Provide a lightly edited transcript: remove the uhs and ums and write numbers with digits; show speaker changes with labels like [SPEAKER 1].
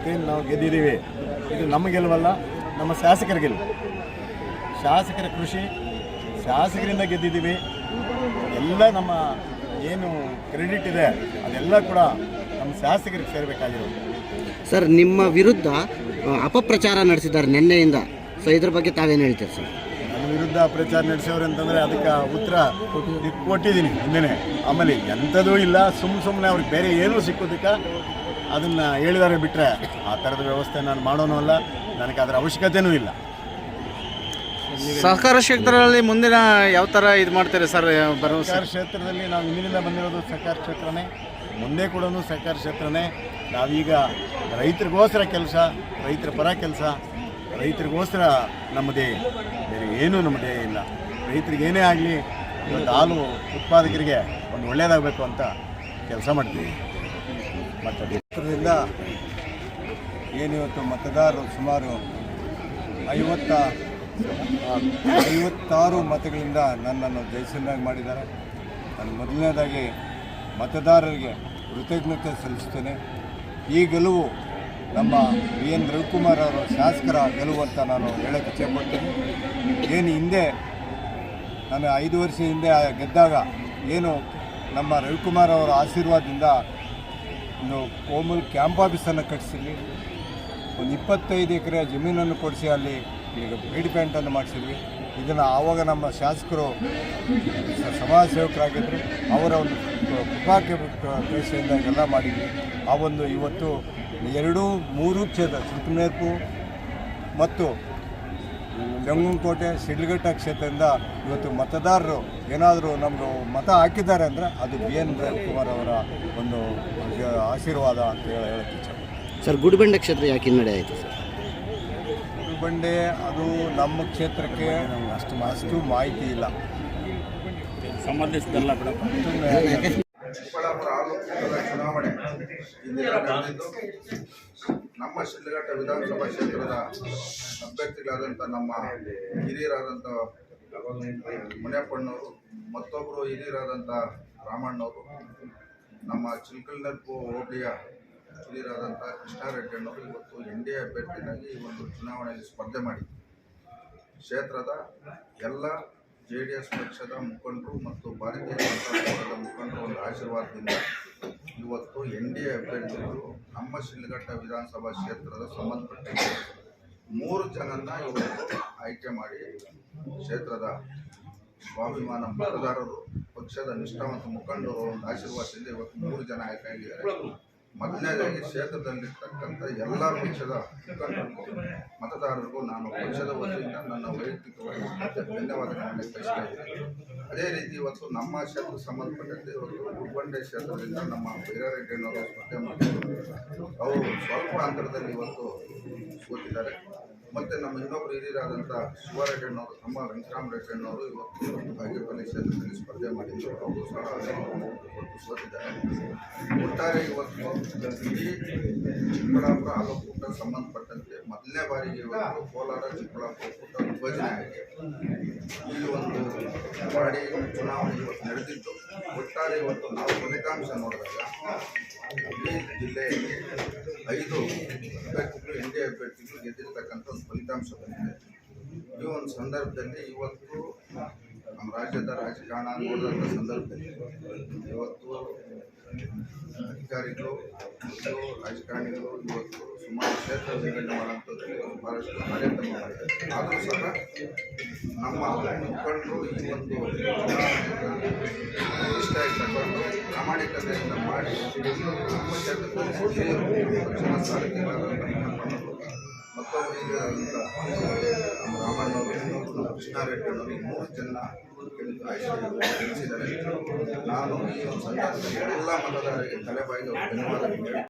[SPEAKER 1] ಇವತ್ತೇನು ನಾವು ಗೆದ್ದಿದ್ದೀವಿ ಇದು ನಮ್ಮ ಗೆಲುವಲ್ಲ, ನಮ್ಮ ಶಾಸಕರ ಗೆಲುವು. ಶಾಸಕರ ಕೃಷಿ, ಶಾಸಕರಿಂದ ಗೆದ್ದಿದ್ದೀವಿ. ಎಲ್ಲ ನಮ್ಮ ಏನು ಕ್ರೆಡಿಟ್ ಇದೆ ಅದೆಲ್ಲ ಕೂಡ ನಮ್ಮ ಶಾಸಕರಿಗೆ ಸೇರಬೇಕಾಗಿರೋದು.
[SPEAKER 2] ಸರ್, ನಿಮ್ಮ ವಿರುದ್ಧ ಅಪಪ್ರಚಾರ ನಡೆಸಿದ್ದಾರೆ ನಿನ್ನೆಯಿಂದ. ಸೊ ಇದ್ರ ಬಗ್ಗೆ ತಾವೇನು ಹೇಳ್ತೀರಿ ಸರ್?
[SPEAKER 1] ನನ್ನ ವಿರುದ್ಧ ಅಪಪ್ರಚಾರ ನಡೆಸೋರು ಅಂತಂದರೆ ಅದಕ್ಕೆ ಉತ್ತರ ಕೊಟ್ಟಿದ್ದೀನಿ ಹಿಂದೆ. ಆಮೇಲೆ ಎಂಥದೂ ಇಲ್ಲ, ಸುಮ್ಮನೆ ಅವ್ರಿಗೆ ಬೇರೆ ಏನೂ ಸಿಕ್ಕೋದಕ್ಕೆ ಅದನ್ನು ಹೇಳಿದ್ದಾರೆ ಬಿಟ್ಟರೆ ಆ ಥರದ ವ್ಯವಸ್ಥೆ ನಾನು ಮಾಡೋನೂ ಅಲ್ಲ, ನನಗೆ ಅದರ ಅವಶ್ಯಕತೆಯೂ ಇಲ್ಲ.
[SPEAKER 3] ಸಹಕಾರ ಕ್ಷೇತ್ರದಲ್ಲಿ ಮುಂದಿನ ಯಾವ ಥರ ಇದು ಮಾಡ್ತೀರಿ ಸರ್?
[SPEAKER 1] ಸಹಕಾರ ಕ್ಷೇತ್ರದಲ್ಲಿ ನಾವು ಹಿಂದಿನಿಂದ ಬಂದಿರೋದು ಸಹಕಾರ ಕ್ಷೇತ್ರನೇ, ಮುಂದೆ ಕೂಡ ಸಹಕಾರ ಕ್ಷೇತ್ರನೇ. ನಾವೀಗ ರೈತರಿಗೋಸ್ಕರ ಕೆಲಸ, ರೈತರ ಪರ ಕೆಲಸ, ರೈತರಿಗೋಸ್ಕರ ನಮ್ಮದೇ, ಬೇರೆ ಏನೂ ನಮ್ಮದೇ ಇಲ್ಲ. ರೈತರಿಗೆ ಏನೇ ಆಗಲಿ ಇವತ್ತು ಹಾಲು ಉತ್ಪಾದಕರಿಗೆ ಒಂದು ಒಳ್ಳೆಯದಾಗಬೇಕು ಅಂತ ಕೆಲಸ ಮಾಡ್ತೀವಿ. ಮತ್ತು ಕ್ಷೇತ್ರದಿಂದ ಏನಿವತ್ತು ಮತದಾರರು ಸುಮಾರು 56 ಮತಗಳಿಂದ ನನ್ನನ್ನು ಜಯಿಸನ್ನಾಗಿ ಮಾಡಿದ್ದಾರೆ. ನಾನು ಮೊದಲನೇದಾಗಿ ಮತದಾರರಿಗೆ ಕೃತಜ್ಞತೆ ಸಲ್ಲಿಸ್ತೇನೆ. ಈ ಗೆಲುವು ನಮ್ಮ ಎನ್ ರವಿಕುಮಾರ್ ಅವರ ಶಾಸಕರ ಗೆಲುವು ಅಂತ ನಾನು ಹೇಳೋಕ್ಕೆ ಇಚ್ಛೆಪಡ್ತೀನಿ. ಏನು ಹಿಂದೆ ನಾನು 5 ವರ್ಷ ಹಿಂದೆ ಗೆದ್ದಾಗ ಏನು ನಮ್ಮ ರವಿಕುಮಾರ್ ಅವರ ಆಶೀರ್ವಾದದಿಂದ ಒಂದು ಕೋಮಲ್ ಕ್ಯಾಂಪ್ ಆಫೀಸನ್ನು ಕಟ್ಟಿಸಿದ್ವಿ, ಒಂದು 25 ಎಕರೆ ಜಮೀನನ್ನು ಕೊಡಿಸಿ ಅಲ್ಲಿ ಈಗ ಬೀಡಿ ಪ್ಯಾಂಟನ್ನು ಮಾಡಿಸಿದ್ವಿ. ಇದನ್ನು ಆವಾಗ ನಮ್ಮ ಶಾಸಕರು ಸಮಾಜ ಸೇವಕರಾಗಿದ್ದರು, ಅವರ ಒಂದು ಕೃಪಾಕೇಶೆಯಿಂದ ಇದೆಲ್ಲ ಮಾಡಿದ್ವಿ. ಆ ಒಂದು ಇವತ್ತು 2-3 ಕ್ಷೇತ್ರ ಚಿಕ್ಕನೇರ್ಪು ಮತ್ತು ಬೆಂಗನಕೋಟೆ ಶಿಡ್ಲಘಟ್ಟ ಕ್ಷೇತ್ರದಿಂದ ಇವತ್ತು ಮತದಾರರು ಏನಾದರೂ ನಮಗೆ ಮತ ಹಾಕಿದ್ದಾರೆ ಅಂದರೆ ಅದು BN ರವಿಕುಮಾರ್ ಅವರ ಒಂದು ಆಶೀರ್ವಾದ ಅಂತ ಹೇಳೋಕ್ಕೆ ಇಚ್ಛೆ.
[SPEAKER 2] ಸರ್, ಗುಡಿಬಂಡೆ ಕ್ಷೇತ್ರ ಯಾಕೆ ಹಿನ್ನಡೆ ಆಯಿತು ಸರ್?
[SPEAKER 1] ಗುಡಿಬಂಡೆ ಅದು ನಮ್ಮ ಕ್ಷೇತ್ರಕ್ಕೆ ಅಷ್ಟು ಮಾಹಿತಿ ಇಲ್ಲ,
[SPEAKER 3] ಸಂಬಂಧಿಸಿದಲ್ಲ ಬಿಡಪ್ಪ.
[SPEAKER 4] ಚಿಕ್ಕಬಳ್ಳಾಪುರ ಹಾಲು ಕ್ಷೇತ್ರದ ಚುನಾವಣೆ ಇಂದಿನ ನಡೆದಿದ್ದು ನಮ್ಮ ಶಿಡ್ಲಘಟ್ಟ ವಿಧಾನಸಭಾ ಕ್ಷೇತ್ರದ ಅಭ್ಯರ್ಥಿಗಳಾದಂಥ ನಮ್ಮ ಹಿರಿಯರಾದಂಥ ಮುನಿಯಪ್ಪಣ್ಣವರು, ಮತ್ತೊಬ್ಬರು ಹಿರಿಯರಾದಂಥ ರಾಮಣ್ಣವರು, ನಮ್ಮ ಚಿಲ್ಕಲ್ನೆರ್ಪು ಹೋಬಳಿಯ ಹಿರಿಯರಾದಂಥ ಕೃಷ್ಣಾರೆಡ್ಡಿಯಣ್ಣವರು ಇವತ್ತು NDA ಅಭ್ಯರ್ಥಿಯಾಗಿ ಈ ಒಂದು ಚುನಾವಣೆಯಲ್ಲಿ ಸ್ಪರ್ಧೆ ಮಾಡಿ ಕ್ಷೇತ್ರದ ಎಲ್ಲ JDS ಪಕ್ಷದ ಮುಖಂಡರು ಮತ್ತು ಭಾರತೀಯ ಜನತಾ ಪಕ್ಷದ ಮುಖಂಡರು ಒಂದು ಆಶೀರ್ವಾದದಿಂದ ಇವತ್ತು NDA ಅಭ್ಯರ್ಥಿಗಳು ನಮ್ಮ ಶಿಡ್ಲಘಟ್ಟ ವಿಧಾನಸಭಾ ಕ್ಷೇತ್ರದ ಸಂಬಂಧಪಟ್ಟ 3 ಜನನ್ನ ಇವತ್ತು ಆಯ್ಕೆ ಮಾಡಿ ಕ್ಷೇತ್ರದ ಸ್ವಾಭಿಮಾನ ಮತದಾರರು, ಪಕ್ಷದ ನಿಷ್ಠಾವಂತ ಮುಖಂಡರು ಒಂದು ಆಶೀರ್ವಾದದಿಂದ ಇವತ್ತು 3 ಜನ ಆಯ್ಕೆ ಆಗಿದ್ದಾರೆ. ಮೊದಲನೇದಾಗಿ ಕ್ಷೇತ್ರದಲ್ಲಿರ್ತಕ್ಕಂಥ ಎಲ್ಲ ಪಕ್ಷದ ಮುಖಂಡರಿಗೂ ಮತದಾರರಿಗೂ ನಾನು ಪಕ್ಷದ ವತಿಯಿಂದ ನನ್ನ ವೈಯಕ್ತಿಕವಾಗಿ ಧನ್ಯವಾದಗಳನ್ನು ಬಯಸಿದ್ದೇನೆ. ಅದೇ ರೀತಿ ಇವತ್ತು ನಮ್ಮ ಕ್ಷೇತ್ರಕ್ಕೆ ಸಂಬಂಧಪಟ್ಟಂತೆ ಇವತ್ತು ಗುಡಿಬಂಡೆ ಕ್ಷೇತ್ರದಿಂದ ನಮ್ಮ ಬೈರಾರೆಡ್ಡಿಯವರು ಸ್ಪರ್ಧೆ ಮಾಡಿದ್ದಾರೆ. ಅವರು ಸ್ವಲ್ಪ ಅಂತರದಲ್ಲಿ ಇವತ್ತು ಸೋತಿದ್ದಾರೆ. ಮತ್ತು ನಮ್ಮ ಇನ್ನೊಬ್ಬರು ಹಿರಿಯರಾದಂಥ ಶಿವರೆಡ್ಡಿಯವರು, ತಮ್ಮ ವೆಂಕಟರಾಮರೆಡ್ಡಿಯವರು ಇವತ್ತು ಬಾಗೇಪಲ್ಲಿ ಕ್ಷೇತ್ರದಲ್ಲಿ ಸ್ಪರ್ಧೆ ಮಾಡಿದ್ರು, ಅವರು ಸಹ ಇವತ್ತು ಸೋತಿದ್ದಾರೆ. ಒಟ್ಟಾರೆ ಇವತ್ತು ಇಡೀ ಚಿಕ್ಕಬಳ್ಳಾಪುರ ಹಾಲು ಒಕ್ಕೂಟ ಸಂಬಂಧಪಟ್ಟಂತೆ ಮೊದಲನೇ ಬಾರಿಗೆ ಇವತ್ತು ಕೋಲಾರ ಚಿಕ್ಕಬಳ್ಳಾಪುರ ಒಕ್ಕೂಟ ವಿಭಜನೆ ಆಗಿ ಈ ಒಂದು ಬಾಡಿ ಚುನಾವಣೆ ಇವತ್ತು ನಡೆದಿದ್ದು. ಒಟ್ಟಾರೆ ಇವತ್ತು ನಾವು ಫಲಿತಾಂಶ ನೋಡಿದಾಗ ಇಡೀ ಜಿಲ್ಲೆಯಲ್ಲಿ 5 ಅಭ್ಯರ್ಥಿಗಳು NDA ಅಭ್ಯರ್ಥಿಗಳು ಗೆದ್ದಿರ್ತಕ್ಕಂಥ ಒಂದು ಫಲಿತಾಂಶ ಬಂದಿದೆ. ಈ ಒಂದು ಸಂದರ್ಭದಲ್ಲಿ ಇವತ್ತು ನಮ್ಮ ರಾಜ್ಯದ ರಾಜಕಾರಣ ನೋಡಿದಂಥ ಸಂದರ್ಭದಲ್ಲಿ ಇವತ್ತು ಅಧಿಕಾರಿಗಳು ಮತ್ತು ರಾಜಕಾರಣಿಗಳು ಇವತ್ತು ಸುಮಾರು ಕ್ಷೇತ್ರ ವಿಂಗಡಣೆ ಮಾಡುವಂಥದ್ದು ಭಾಳಷ್ಟು ಕಾರ್ಯಕ್ರಮ ಮಾಡಿದ್ದಾರೆ. ಆದರೂ ಸಹ ನಮ್ಮ ಮುಖಂಡರು ಈ ಒಂದು ಇಷ್ಟ ತಗೊಂಡು ಪ್ರಾಮಾಣಿಕತೆಯಿಂದ ಮಾಡಿ ನಮ್ಮ ಕ್ಷೇತ್ರದಲ್ಲಿ ಪಕ್ಷದ ಸಾರಥಿಗಳಾದಂಥ ಮತ್ತೊಬ್ಬರು ಹಿರಿಯರಾದಂಥ ನಮ್ಮ ರಾಮಣ್ಣವರು, ಕೃಷ್ಣಾರೆಡ್ಡಿಯವರು, ಈ 3 ಜನ ಗೆಲ್ಲಿಸಿದ್ದಾರೆ. ನಾನು ಈ ಒಂದು ಸಂದರ್ಭದಲ್ಲಿ ಎಲ್ಲ ಮತದಾರರಿಗೆ ತಲೆಬಾಯಿಗೆ ಧನ್ಯವಾದಗಳು